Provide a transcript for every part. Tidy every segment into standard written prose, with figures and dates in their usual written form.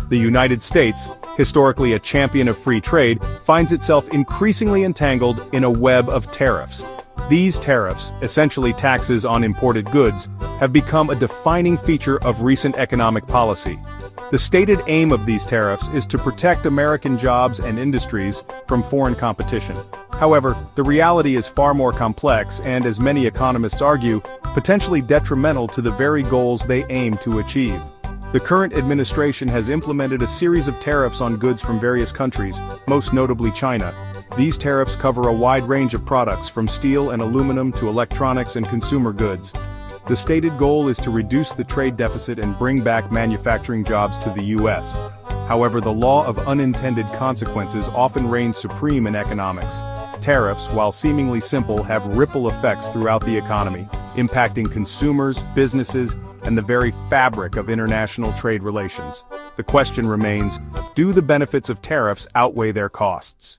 The United States, historically a champion of free trade, finds itself increasingly entangled in a web of tariffs. These tariffs, essentially taxes on imported goods, have become a defining feature of recent economic policy. The stated aim of these tariffs is to protect American jobs and industries from foreign competition. However, the reality is far more complex and, as many economists argue, potentially detrimental to the very goals they aim to achieve. The current administration has implemented a series of tariffs on goods from various countries, most notably China. These tariffs cover a wide range of products from steel and aluminum to electronics and consumer goods. The stated goal is to reduce the trade deficit and bring back manufacturing jobs to the U.S. However, the law of unintended consequences often reigns supreme in economics. Tariffs, while seemingly simple, have ripple effects throughout the economy, impacting consumers, businesses, and the very fabric of international trade relations. The question remains, do the benefits of tariffs outweigh their costs?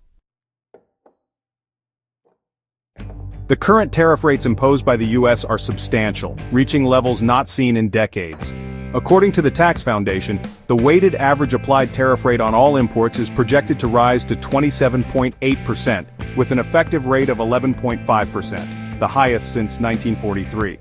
The current tariff rates imposed by the U.S. are substantial, reaching levels not seen in decades. According to the Tax Foundation, the weighted average applied tariff rate on all imports is projected to rise to 27.8%, with an effective rate of 11.5%, the highest since 1943.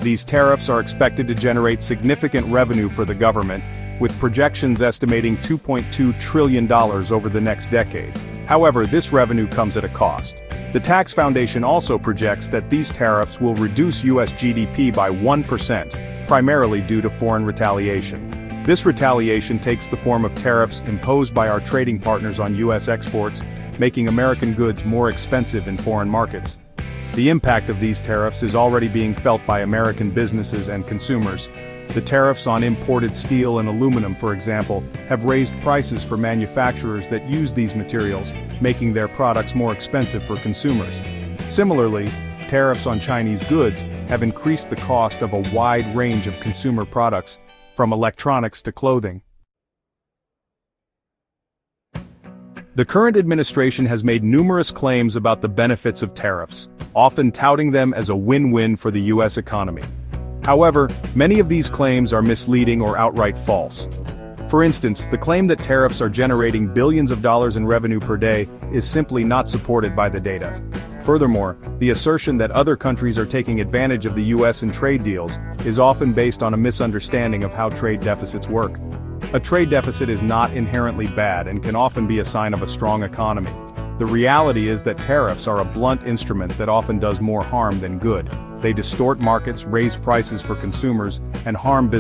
These tariffs are expected to generate significant revenue for the government, with projections estimating $2.2 trillion over the next decade. However, this revenue comes at a cost. The Tax Foundation also projects that these tariffs will reduce U.S. GDP by 1%, primarily due to foreign retaliation. This retaliation takes the form of tariffs imposed by our trading partners on U.S. exports, making American goods more expensive in foreign markets. The impact of these tariffs is already being felt by American businesses and consumers. The tariffs on imported steel and aluminum, for example, have raised prices for manufacturers that use these materials, making their products more expensive for consumers. Similarly, tariffs on Chinese goods have increased the cost of a wide range of consumer products, from electronics to clothing. The current administration has made numerous claims about the benefits of tariffs, often touting them as a win-win for the U.S. economy. However, many of these claims are misleading or outright false. For instance, the claim that tariffs are generating billions of dollars in revenue per day is simply not supported by the data. Furthermore, the assertion that other countries are taking advantage of the U.S. in trade deals is often based on a misunderstanding of how trade deficits work. A trade deficit is not inherently bad and can often be a sign of a strong economy. The reality is that tariffs are a blunt instrument that often does more harm than good. They distort markets, raise prices for consumers, and harm businesses.